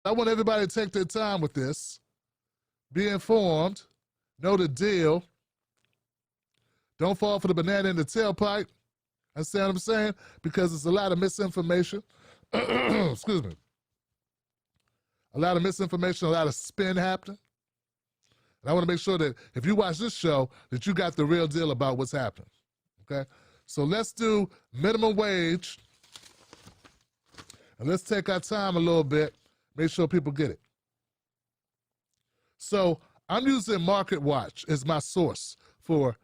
I want everybody to take their time with this, be informed, know the deal. Don't fall for the banana in the tailpipe. Understand what I'm saying? Because there's a lot of misinformation. Excuse me. A lot of misinformation, a lot of spin happening. And I want to make sure that if you watch this show, that you got the real deal about what's happening. Okay? So let's do minimum wage. And let's take our time a little bit, make sure people get it. So I'm using Market Watch as my source for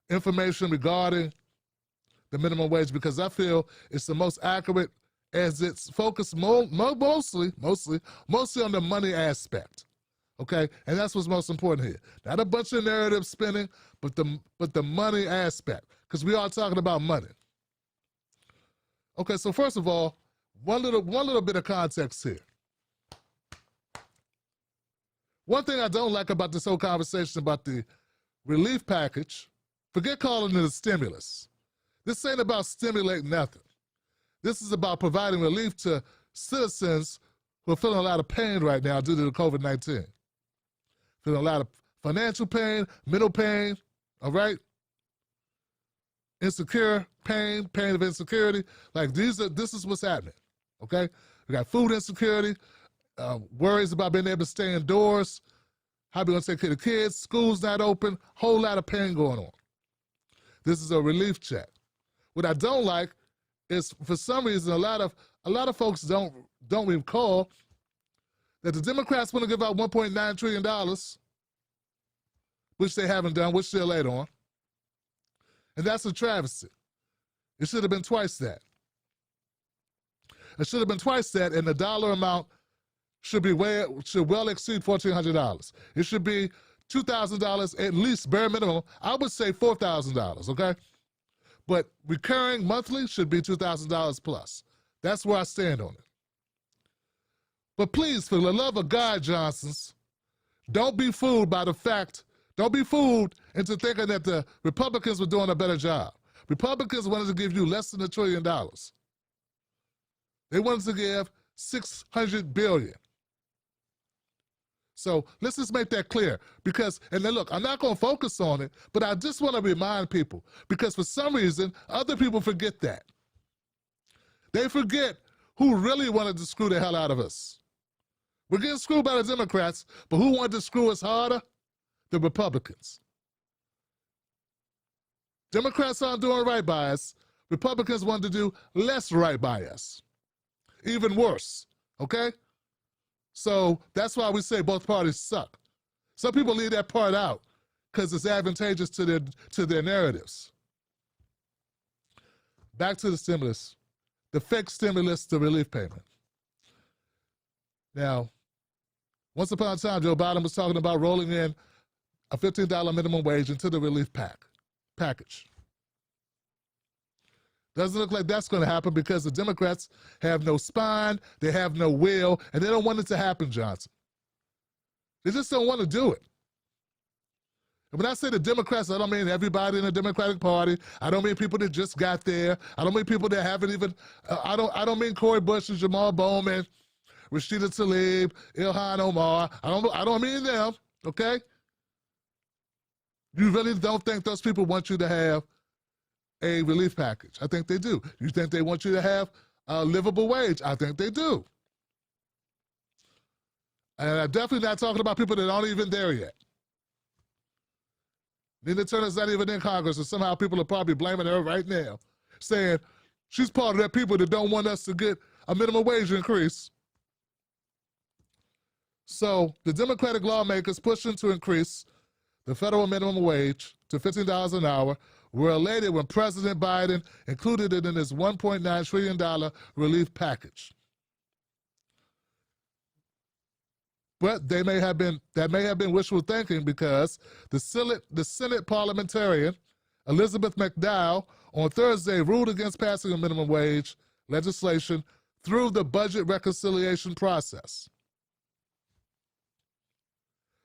information regarding the minimum wage because I feel it's the most accurate as it's focused mostly on the money aspect. Okay, and that's what's most important here. Not a bunch of narrative spinning, but the money aspect, because we are talking about money. Okay, so first of all, one little bit of context here. One thing I don't like about this whole conversation about the relief package, forget calling it a stimulus. This ain't about stimulating nothing. This is about providing relief to citizens who are feeling a lot of pain right now due to the COVID-19. Feeling a lot of financial pain, mental pain, all right? Insecure pain, pain of insecurity. Like this is what's happening, okay? We got food insecurity, worries about being able to stay indoors, how we gonna take care of the kids, school's not open, whole lot of pain going on. This is a relief check. What I don't like is, for some reason, a lot of folks don't recall that the Democrats want to give out $1.9 trillion, which they haven't done, which they're late on. And that's a travesty. It should have been twice that. It should have been twice that, and the dollar amount should well exceed $1,400. It should be $2,000 at least, bare minimum. I would say $4,000, okay? But recurring monthly should be $2,000 plus. That's where I stand on it. But please, for the love of God, Johnsons, don't be fooled by the fact, don't be fooled into thinking that the Republicans were doing a better job. Republicans wanted to give you less than $1 trillion. They wanted to give $600 billion. So let's just make that clear, because, and then look, I'm not going to focus on it, but I just want to remind people, because for some reason, other people forget that. They forget who really wanted to screw the hell out of us. We're getting screwed by the Democrats, but who wanted to screw us harder? The Republicans. Democrats aren't doing right by us. Republicans wanted to do less right by us. Even worse, okay? So that's why we say both parties suck. Some people leave that part out because it's advantageous to their narratives. Back to the stimulus, the fake stimulus, the relief payment. Now, once upon a time, Joe Biden was talking about rolling in a $15 minimum wage into the relief package. Doesn't look like that's going to happen because the Democrats have no spine, they have no will, and they don't want it to happen, Johnson. They just don't want to do it. And when I say the Democrats, I don't mean everybody in the Democratic Party. I don't mean people that just got there. I don't mean people that haven't even, I don't mean Cori Bush and Jamal Bowman, Rashida Tlaib, Ilhan Omar. I don't mean them, okay? You really don't think those people want you to have a relief package? I think they do. You think they want you to have a livable wage? I think they do. And I'm definitely not talking about people that aren't even there yet. Nina Turner's not even in Congress, and somehow people are probably blaming her right now, saying she's part of that people that don't want us to get a minimum wage increase. So the Democratic lawmakers pushing to increase the federal minimum wage to $15 an hour were elated when President Biden included it in his $1.9 trillion relief package. But that may have been wishful thinking, because the Senate parliamentarian Elizabeth McDowell on Thursday ruled against passing a minimum wage legislation through the budget reconciliation process.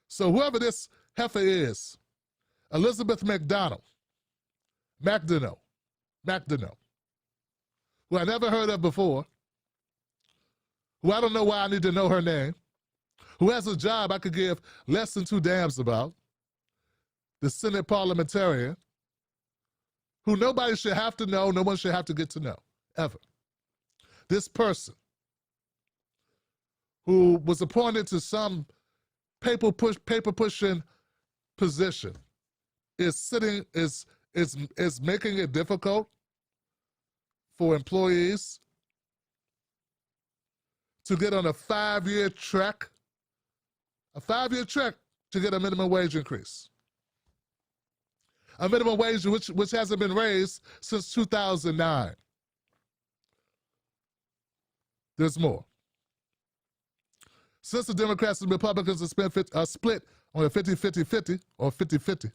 So whoever this heifer is, Elizabeth McDonough, who I never heard of before, who I don't know why I need to know her name, who has a job I could give less than 2 damns about, the Senate parliamentarian, who nobody should have to know, no one should have to get to know, ever. This person who was appointed to some paper pushing position is making it difficult for employees to get on a 5-year trek, to get a minimum wage increase. A minimum wage which hasn't been raised since 2009. There's more. Since the Democrats and Republicans are split on a 50-50-50, or 50-50,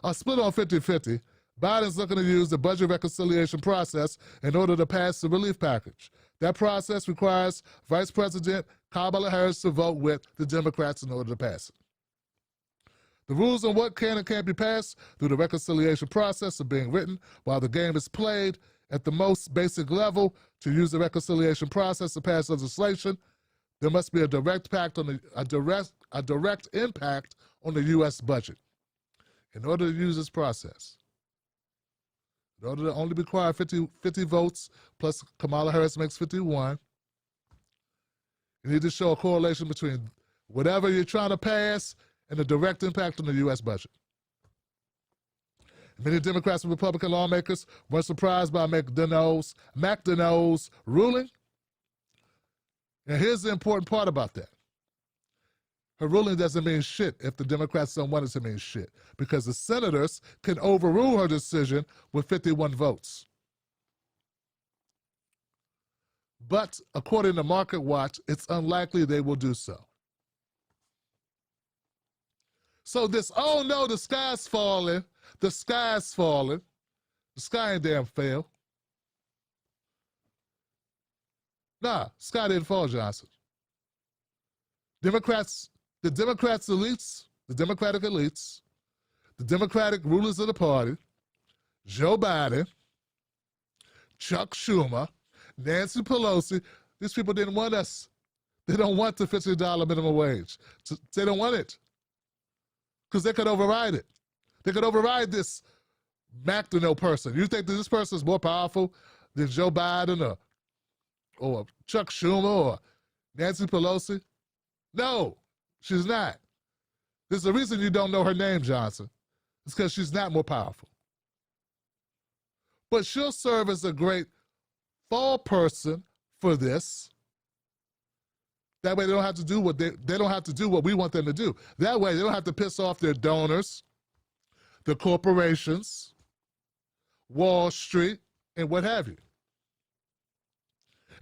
are split on 50-50, Biden's looking to use the budget reconciliation process in order to pass the relief package. That process requires Vice President Kamala Harris to vote with the Democrats in order to pass it. The rules on what can and can't be passed through the reconciliation process are being written while the game is played at the most basic level. To use the reconciliation process to pass legislation, there must be a direct impact on the U.S. budget. In order to use this process, in order to only require 50 votes, plus Kamala Harris makes 51, you need to show a correlation between whatever you're trying to pass and the direct impact on the U.S. budget. Many Democrats and Republican lawmakers were surprised by McDonough's ruling. And here's the important part about that. Her ruling doesn't mean shit if the Democrats don't want it to mean shit, because the senators can overrule her decision with 51 votes. But according to Market Watch, it's unlikely they will do so. So this, oh no, the sky's falling, the sky's falling, the sky ain't damn fell. Nah, sky didn't fall, Johnson. The Democratic elites, the Democratic rulers of the party, Joe Biden, Chuck Schumer, Nancy Pelosi, these people didn't want us. They don't want the $50 minimum wage. They don't want it. Because they could override it. They could override this McDonough person. You think that this person is more powerful than Joe Biden or Chuck Schumer or Nancy Pelosi? No, she's not. There's a reason you don't know her name, Johnson. It's because she's not more powerful. But she'll serve as a great fall person for this. That way they don't have to do what they don't have to do what we want them to do. That way they don't have to piss off their donors, the corporations, Wall Street, and what have you.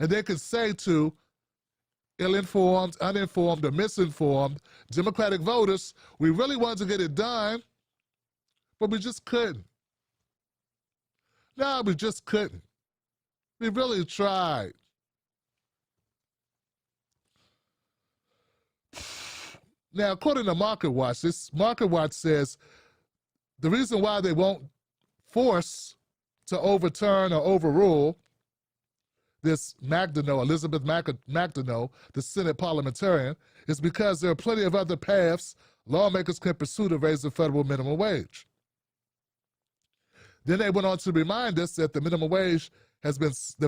And they can say to ill-informed, uninformed, or misinformed Democratic voters, we really wanted to get it done, but we just couldn't. No, we just couldn't. We really tried. Now, according to Market Watch, this Market Watch says the reason why they won't force to overturn or overrule this Elizabeth McDonough, the Senate parliamentarian, is because there are plenty of other paths lawmakers can pursue to raise the federal minimum wage. Then they went on to remind us that the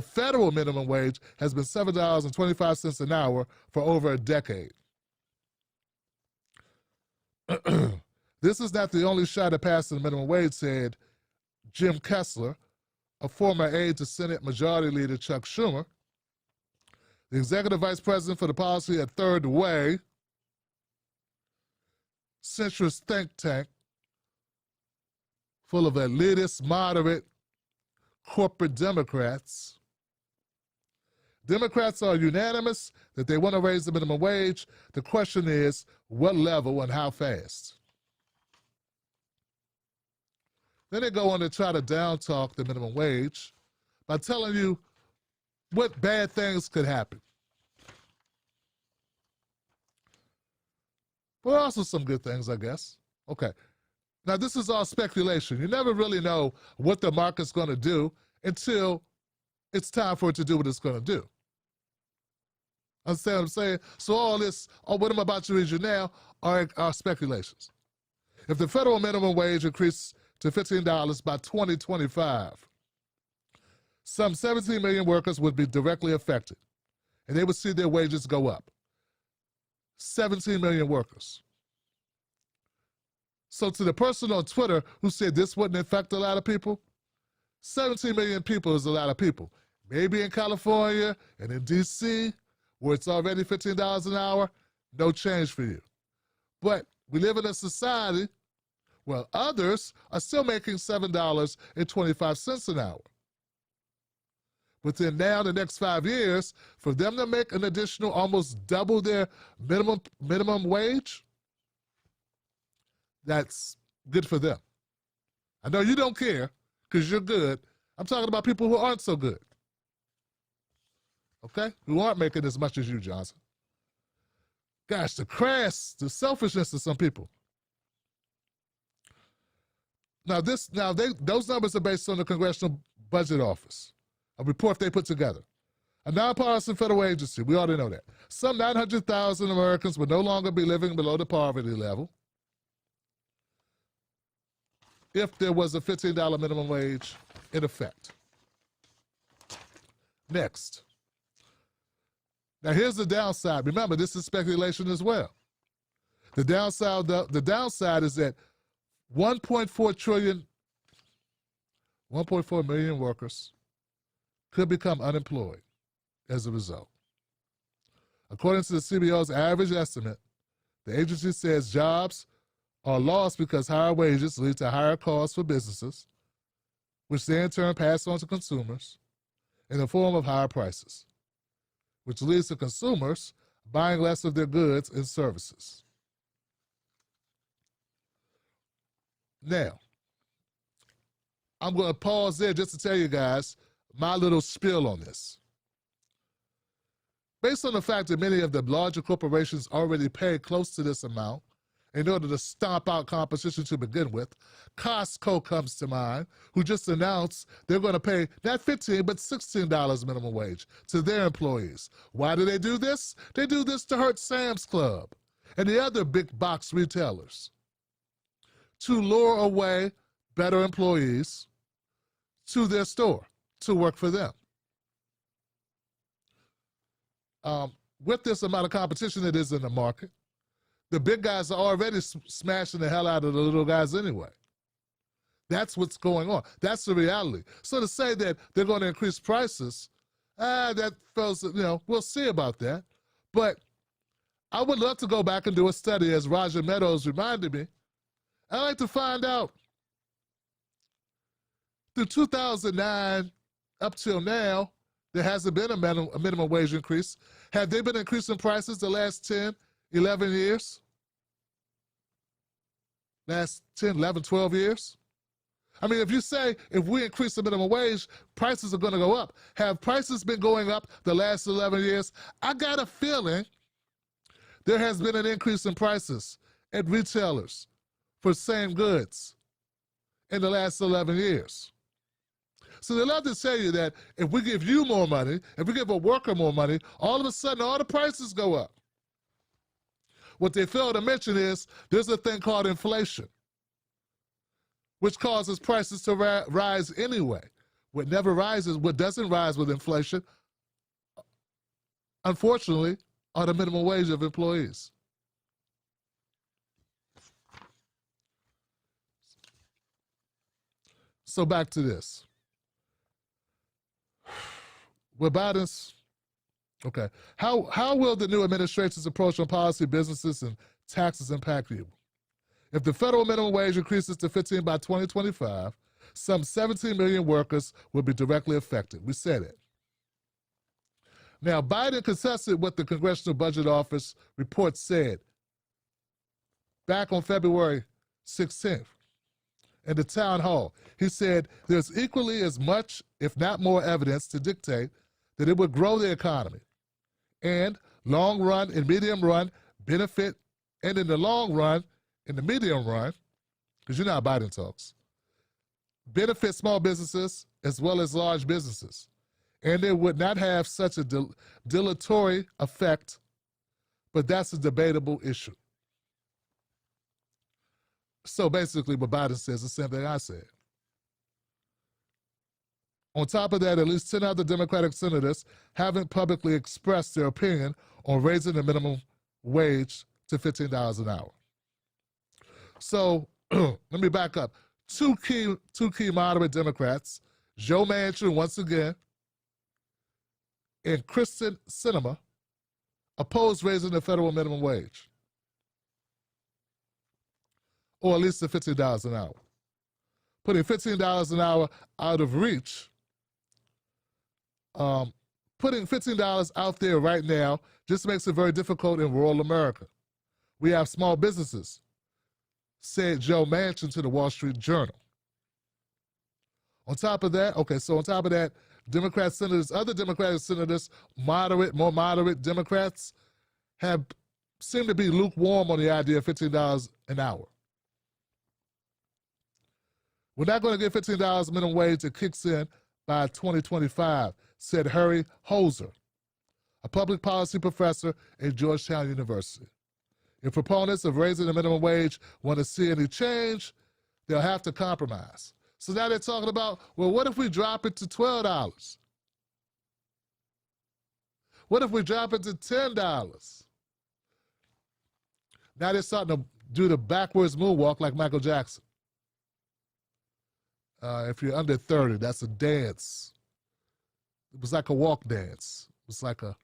federal minimum wage has been $7.25 an hour for over a decade. This is not the only shot at passing the minimum wage, said Jim Kessler, a former aide to Senate Majority Leader Chuck Schumer, the executive vice president for the policy at Third Way, centrist think tank full of elitist, moderate, corporate Democrats. Democrats are unanimous that they want to raise the minimum wage. The question is, what level and how fast? Then they go on to try to down-talk the minimum wage by telling you what bad things could happen. But also some good things, I guess. Okay. Now, this is all speculation. You never really know what the market's going to do until it's time for it to do what it's going to do. Understand what I'm saying? So all this, what I'm about to read you now are speculations. If the federal minimum wage increased to $15 by 2025, some 17 million workers would be directly affected, and they would see their wages go up. 17 million workers. So to the person on Twitter who said this wouldn't affect a lot of people, 17 million people is a lot of people. Maybe in California and in D.C., where it's already $15 an hour, no change for you. But we live in a society where others are still making $7.25 an hour. Within now the next 5 years, for them to make an additional almost double their minimum wage, that's good for them. I know you don't care because you're good. I'm talking about people who aren't so good. Okay? Who aren't making as much as you, Johnson. Gosh, the selfishness of some people. Now those numbers are based on the Congressional Budget Office, a report they put together. A nonpartisan federal agency, we already know that. Some 900,000 Americans would no longer be living below the poverty level if there was a $15 minimum wage in effect. Next. Now here's the downside. Remember, this is speculation as well. The downside is that 1.4 million workers could become unemployed as a result. According to the CBO's average estimate, the agency says jobs are lost because higher wages lead to higher costs for businesses, which they in turn pass on to consumers in the form of higher prices, which leads to consumers buying less of their goods and services. Now, I'm going to pause there just to tell you guys my little spiel on this. Based on the fact that many of the larger corporations already pay close to this amount in order to stomp out competition to begin with, Costco comes to mind, who just announced they're going to pay not $15 but $16 minimum wage to their employees. Why do they do this? They do this to hurt Sam's Club and the other big box retailers, to lure away better employees to their store to work for them. With this amount of competition that is in the market, the big guys are already smashing the hell out of the little guys anyway. That's what's going on. That's the reality. So to say that they're going to increase prices, that feels, we'll see about that. But I would love to go back and do a study, as Roger Meadows reminded me. I'd like to find out, through 2009 up till now, there hasn't been a minimum wage increase. Have they been increasing prices the last 10, 11 years? Last 10, 11, 12 years? I mean, if you say, if we increase the minimum wage, prices are going to go up. Have prices been going up the last 11 years? I got a feeling there has been an increase in prices at retailers for same goods in the last 11 years. So they love to tell you that if we give you more money, if we give a worker more money, all of a sudden all the prices go up. What they fail to mention is there's a thing called inflation, which causes prices to rise anyway. What never rises, what doesn't rise with inflation, unfortunately, are the minimum wage of employees. So back to this. With Biden's, okay, how will the new administration's approach on policy, businesses, and taxes impact you? If the federal minimum wage increases to $15 by 2025, some 17 million workers will be directly affected. We said it. Now, Biden contested what the Congressional Budget Office report said back on February 16th in the town hall. He said there's equally as much, if not more, evidence to dictate that it would grow the economy and long run and medium run benefit, and in the long run, in the medium run, because you know how Biden talks, benefit small businesses as well as large businesses. and it would not have such a dilatory effect, but that's a debatable issue. So basically what Biden says is the same thing I said. On top of that, at least 10 other Democratic senators haven't publicly expressed their opinion on raising the minimum wage to $15 an hour. So let me back up. Two key moderate Democrats, Joe Manchin once again, and Kristen Sinema, oppose raising the federal minimum wage, or at least to $15 an hour. Putting $15 an hour out of reach, putting $15 out there right now just makes it very difficult in rural America. We have small businesses, said Joe Manchin to the Wall Street Journal. On top of that, Democrat senators, other Democratic senators, more moderate Democrats, seem to be lukewarm on the idea of $15 an hour. We're not going to get $15 minimum wage that kicks in by 2025, said Harry Holzer, a public policy professor at Georgetown University. If proponents of raising the minimum wage want to see any change, they'll have to compromise. So now they're talking about, well, what if we drop it to $12? What if we drop it to $10? Now they're starting to do the backwards moonwalk like Michael Jackson. If you're under 30, that's a dance. It was like a walk dance. It was like a...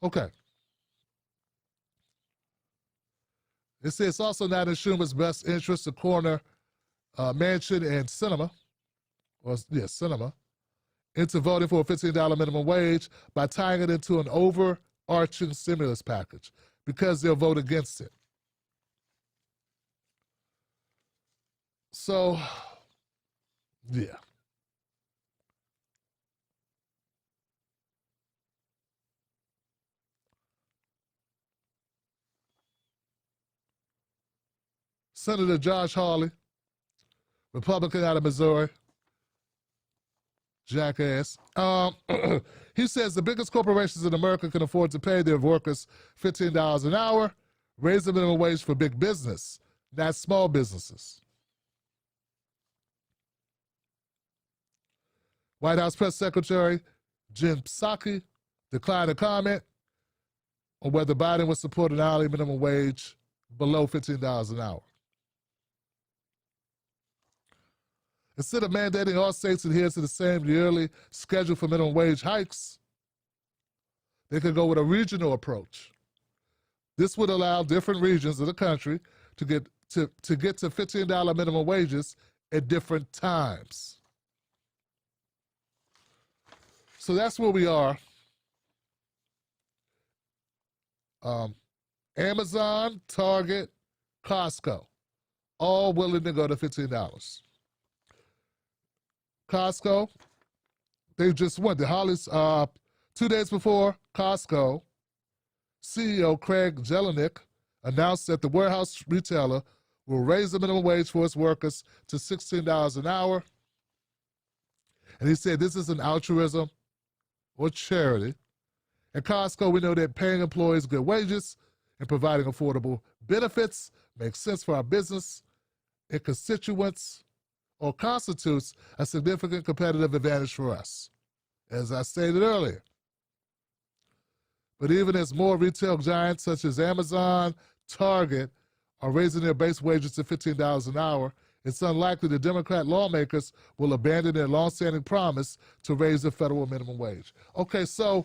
Okay. It says it's also not in Schumer's best interest to corner Manchin and Sinema, into voting for a $15 minimum wage by tying it into an overarching stimulus package, because they'll vote against it. So, yeah. Senator Josh Hawley, Republican out of Missouri, jackass. He says the biggest corporations in America can afford to pay their workers $15 an hour, raise the minimum wage for big business, not small businesses. White House Press Secretary Jen Psaki declined to comment on whether Biden would support an hourly minimum wage below $15 an hour. Instead of mandating all states adhere to the same yearly schedule for minimum wage hikes, they could go with a regional approach. This would allow different regions of the country to get to $15 minimum wages at different times. So that's where we are. Amazon, Target, Costco, all willing to go to $15. Costco, they just went. The Hollies, 2 days before Costco, CEO Craig Jelinek announced that the warehouse retailer will raise the minimum wage for its workers to $16 an hour. And he said this is an altruism or charity. At Costco, we know that paying employees good wages and providing affordable benefits makes sense for our business and constituents, or constitutes a significant competitive advantage for us, as I stated earlier. But even as more retail giants such as Amazon, Target are raising their base wages to $15 an hour, it's unlikely the Democrat lawmakers will abandon their longstanding promise to raise the federal minimum wage. Okay, so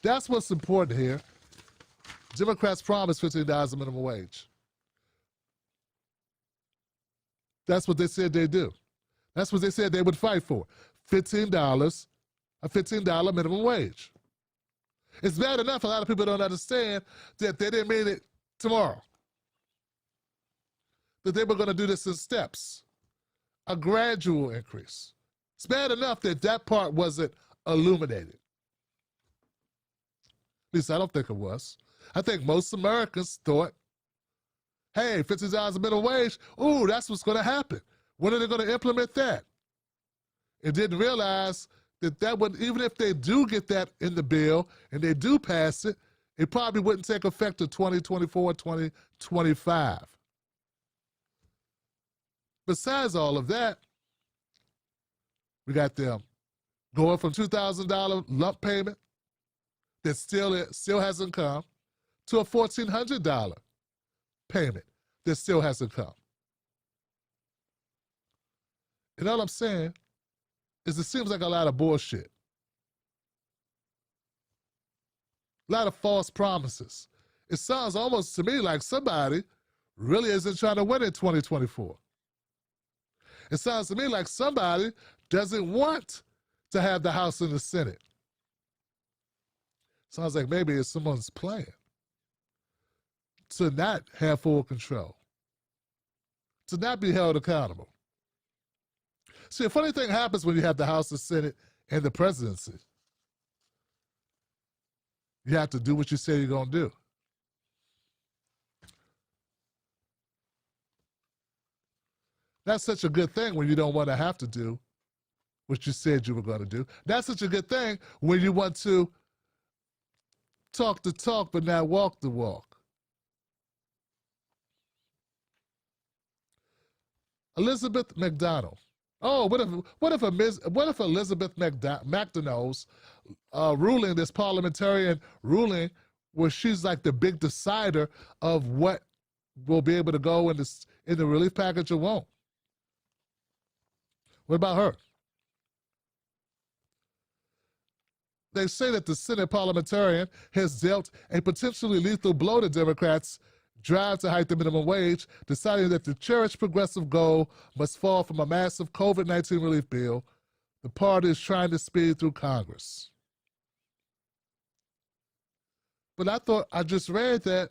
that's what's important here. Democrats promised $15 minimum wage. That's what they said they'd do. That's what they said they would fight for. $15, a $15 minimum wage. It's bad enough a lot of people don't understand that they didn't mean it tomorrow. That they were going to do this in steps. A gradual increase. It's bad enough that that part wasn't illuminated. At least I don't think it was. I think most Americans thought Hey, $50 a minimum wage. Ooh, that's what's going to happen. When are they going to implement that? And didn't realize that would, even if they do get that in the bill and they do pass it, it probably wouldn't take effect until 2024, 2025. Besides all of that, we got them going from $2,000 lump payment that still hasn't come to a $1,400 payment that still hasn't come. And all I'm saying is it seems like a lot of bullshit. A lot of false promises. It sounds almost to me like somebody really isn't trying to win in 2024. It sounds to me like somebody doesn't want to have the House and the Senate. Sounds like maybe it's someone's plan to not have full control, to not be held accountable. See, a funny thing happens when you have the House, the Senate, and the presidency. You have to do what you say you're going to do. That's such a good thing when you don't want to have to do what you said you were going to do. That's such a good thing when you want to talk the talk but not walk the walk. Elizabeth McDonald. Oh, what if Elizabeth McDonald's ruling, this parliamentarian ruling, where she's like the big decider of what will be able to go in the relief package or won't? What about her? They say that the Senate parliamentarian has dealt a potentially lethal blow to Democrats' drive to hike the minimum wage, deciding that the cherished progressive goal must fall from a massive COVID-19 relief bill the party is trying to speed through Congress. But I just read that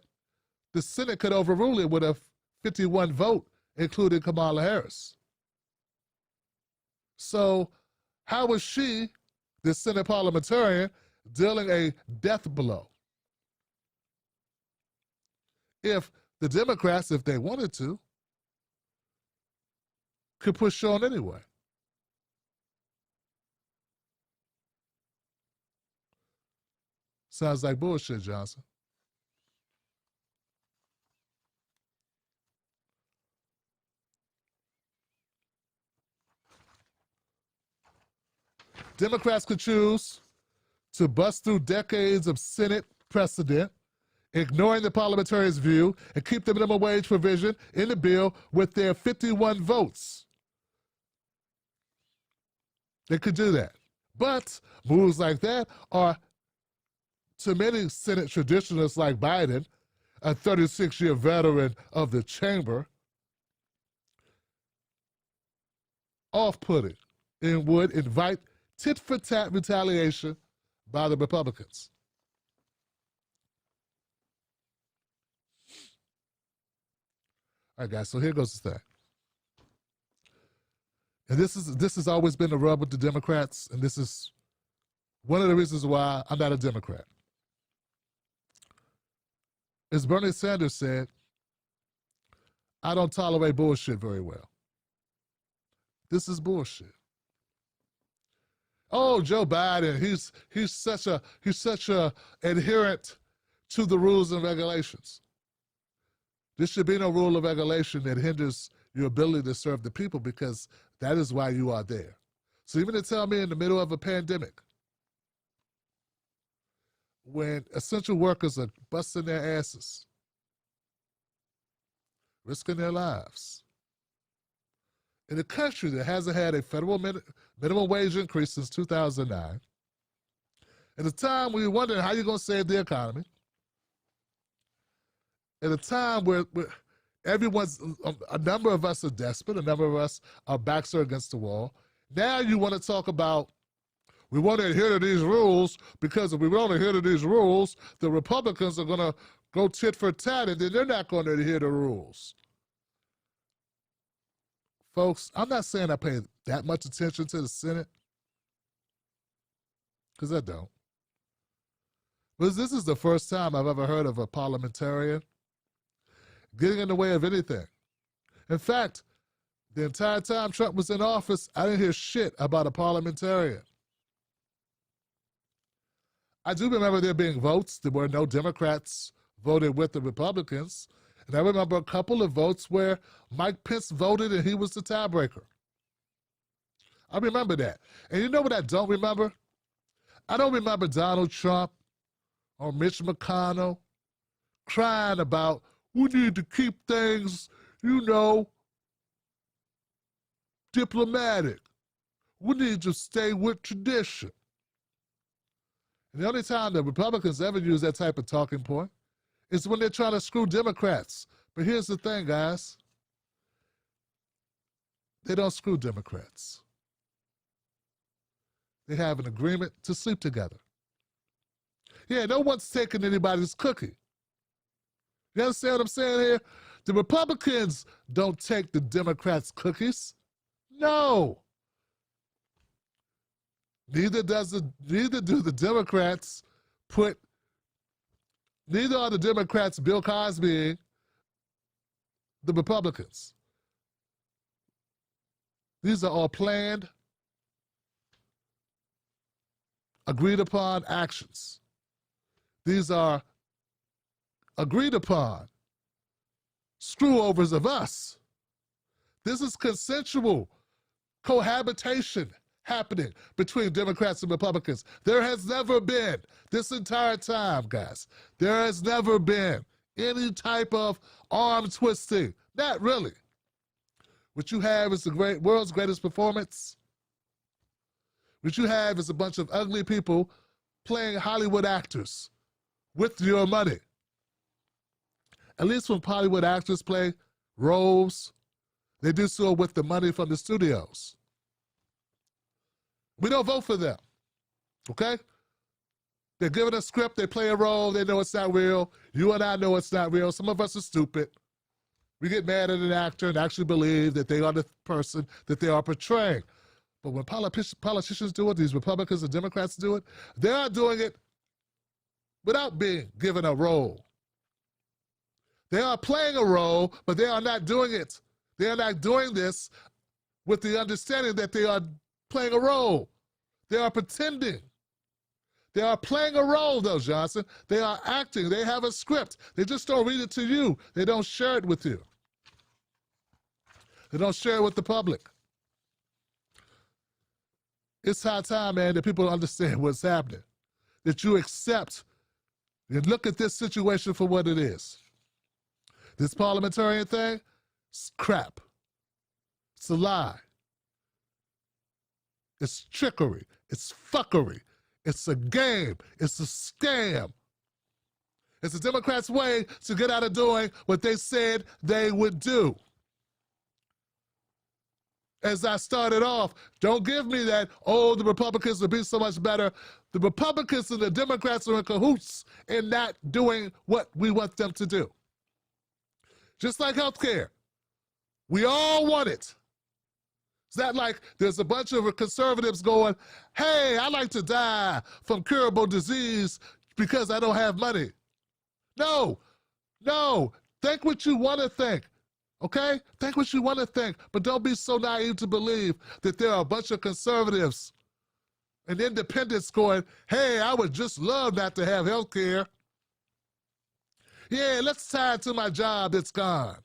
the Senate could overrule it with a 51 vote, including Kamala Harris. So how was she, the Senate parliamentarian, dealing a death blow? If the Democrats, if they wanted to, could push on anyway. Sounds like bullshit, Johnson. Democrats could choose to bust through decades of Senate precedent, ignoring the parliamentarians' view, and keep the minimum wage provision in the bill with their 51 votes. They could do that. But moves like that are, to many Senate traditionalists like Biden, a 36-year veteran of the chamber, off-putting and would invite tit-for-tat retaliation by the Republicans. All right, guys, so here goes the thing. And this has always been the rub with the Democrats, and this is one of the reasons why I'm not a Democrat. As Bernie Sanders said, I don't tolerate bullshit very well. This is bullshit. Oh, Joe Biden, he's such a adherent to the rules and regulations. There should be no rule of regulation that hinders your ability to serve the people, because that is why you are there. So even to tell me in the middle of a pandemic, when essential workers are busting their asses, risking their lives, in a country that hasn't had a federal minimum wage increase since 2009, at a time when you're wondering how you're going to save the economy, at a time where a number of us are desperate, a number of us, our backs are against the wall. Now you want to talk about, we want to adhere to these rules, because if we don't adhere to these rules, the Republicans are going to go tit for tat, and then they're not going to adhere to rules. Folks, I'm not saying I pay that much attention to the Senate, because I don't. But this is the first time I've ever heard of a parliamentarian getting in the way of anything. In fact, the entire time Trump was in office, I didn't hear shit about a parliamentarian. I do remember there being votes. There were no Democrats voted with the Republicans. And I remember a couple of votes where Mike Pence voted and he was the tiebreaker. I remember that. And you know what I don't remember? I don't remember Donald Trump or Mitch McConnell crying about, we need to keep things, diplomatic. We need to stay with tradition. And the only time the Republicans ever use that type of talking point is when they're trying to screw Democrats. But here's the thing, guys. They don't screw Democrats. They have an agreement to sleep together. Yeah, no one's taking anybody's cookie. You understand what I'm saying here? The Republicans don't take the Democrats' cookies. No. Neither do the Democrats neither are the Democrats Bill Cosby the Republicans. These are all planned, agreed upon actions. These are agreed upon screw-overs of us. This is consensual cohabitation happening between Democrats and Republicans. There has never been, this entire time, guys, there has never been any type of arm twisting. Not really. What you have is the world's greatest performance. What you have is a bunch of ugly people playing Hollywood actors with your money. At least when Hollywood actors play roles, they do so with the money from the studios. We don't vote for them, okay? They're given a script, they play a role, they know it's not real. You and I know it's not real. Some of us are stupid. We get mad at an actor and actually believe that they are the person that they are portraying. But when politicians do it, these Republicans and Democrats do it, they are doing it without being given a role. They are playing a role, but they are not doing it. They are not doing this with the understanding that they are playing a role. They are pretending. They are playing a role, though, Johnson. They are acting. They have a script. They just don't read it to you. They don't share it with you. They don't share it with the public. It's high time, man, that people understand what's happening. That you accept and look at this situation for what it is. This parliamentarian thing, it's crap. It's a lie. It's trickery. It's fuckery. It's a game. It's a scam. It's the Democrats' way to get out of doing what they said they would do. As I started off, don't give me that, oh, the Republicans would be so much better. The Republicans and the Democrats are in cahoots in not doing what we want them to do. Just like health care. We all want it. It's not like there's a bunch of conservatives going, hey, I like to die from curable disease because I don't have money. No, no. Think what you want to think, okay? Think what you want to think, but don't be so naive to believe that there are a bunch of conservatives and independents going, hey, I would just love not to have health care. Yeah, let's tie it to my job that's gone.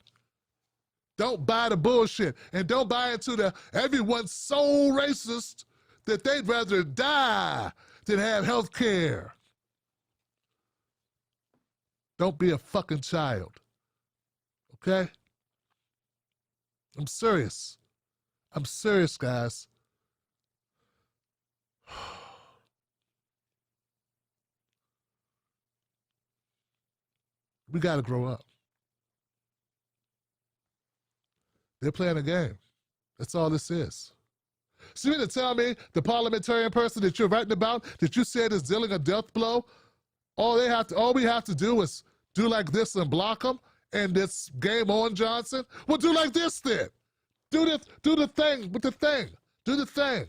Don't buy the bullshit, and don't buy into the everyone's so racist that they'd rather die than have health care. Don't be a fucking child, okay? I'm serious. I'm serious, guys. We got to grow up. They're playing a game. That's all this is. So you mean to tell me the parliamentarian person that you're writing about, that you said is dealing a death blow, all we have to do is do like this and block them, and it's game on, Johnson? Well, do like this then. Do the thing with the thing. Do the thing.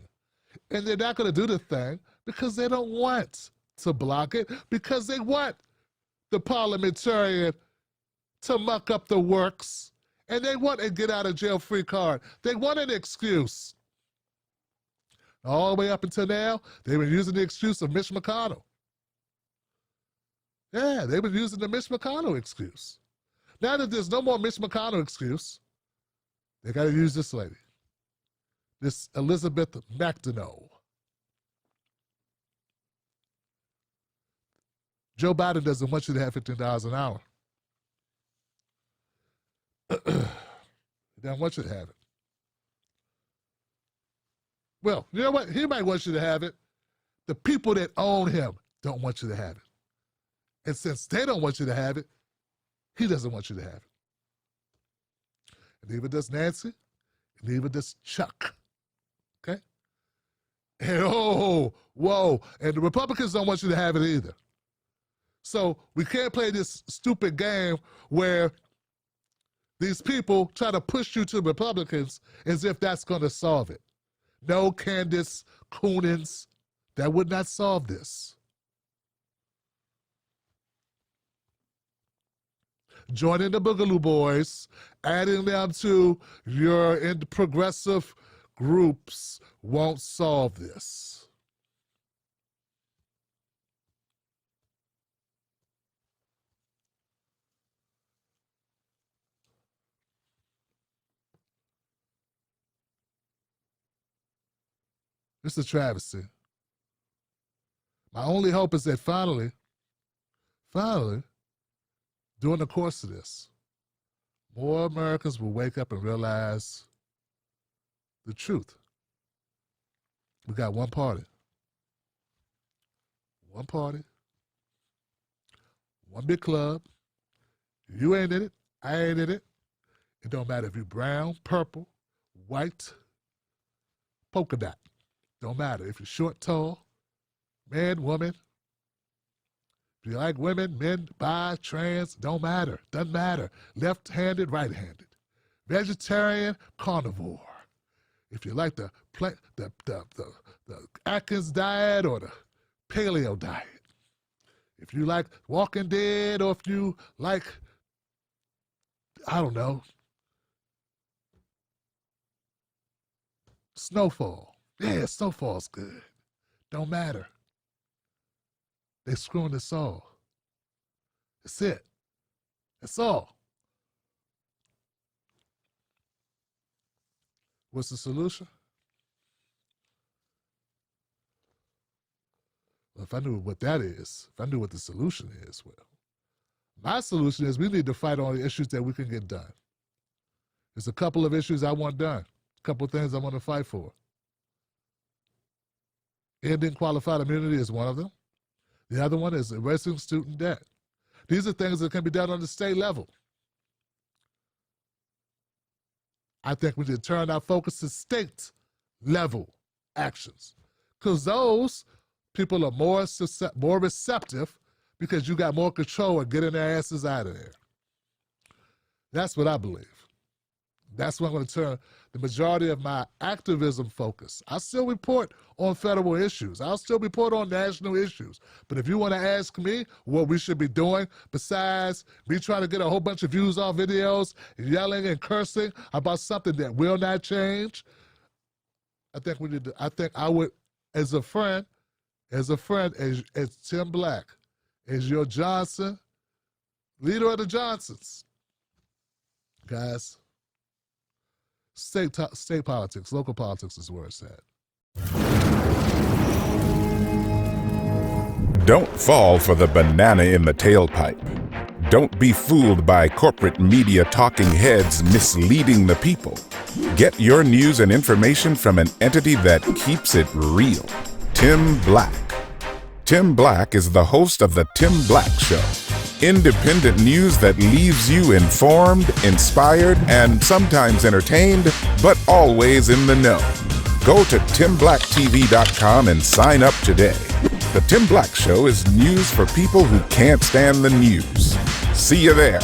And they're not going to do the thing because they don't want to block it, because they want the parliamentarian to muck up the works, and they want a get-out-of-jail-free card. They want an excuse. All the way up until now, they've been using the excuse of Mitch McConnell. Yeah, they've been using the Mitch McConnell excuse. Now that there's no more Mitch McConnell excuse, they got to use this lady, this Elizabeth McDonough. Joe Biden doesn't want you to have $15 an hour. He doesn't want you to have it. Well, you know what? He might want you to have it. The people that own him don't want you to have it. And since they don't want you to have it, he doesn't want you to have it. And neither does Nancy, and neither does Chuck. Okay? And whoa, and the Republicans don't want you to have it either. So we can't play this stupid game where these people try to push you to Republicans as if that's going to solve it. No, Candace Coonins, that would not solve this. Joining the Boogaloo Boys, adding them to your progressive groups won't solve this. It's a travesty. My only hope is that finally, during the course of this, more Americans will wake up and realize the truth. We got one party, one big club. You ain't in it, I ain't in it. It don't matter if you're brown, purple, white, polka dot. Don't matter if you're short, tall, man, woman. If you like women, men, bi, trans, don't matter. Doesn't matter. Left-handed, right-handed. Vegetarian, carnivore. If you like the Atkins diet or the paleo diet. If you like Walking Dead or if you like, I don't know, Snowfall. Yeah, Snowfall's good. Don't matter. They're screwing us all. That's it. That's all. What's the solution? Well, if I knew what that is, if I knew what the solution is, well, my solution is we need to fight on the issues that we can get done. There's a couple of issues I want done, a couple of things I want to fight for. Ending qualified immunity is one of them. The other one is erasing student debt. These are things that can be done on the state level. I think we should turn our focus to state level actions because those people are more receptive because you got more control of getting their asses out of there. That's what I believe. That's what I'm going to turn the majority of my activism focus. I still report on federal issues. I'll still report on national issues. But if you want to ask me what we should be doing besides me trying to get a whole bunch of views on videos, yelling and cursing about something that will not change, I think we need to, I think I would, as a friend, as Tim Black, as your Johnson, leader of the Johnsons, guys, state politics, local politics is where it's at. Don't fall for the banana in the tailpipe. Don't be fooled by corporate media talking heads misleading the people. Get your news and information from an entity that keeps it real. Tim Black. Tim Black is the host of The Tim Black Show. Independent news that leaves you informed, inspired, and sometimes entertained, but always in the know. Go to timblacktv.com and sign up today. The Tim Black Show is news for people who can't stand the news. See you there.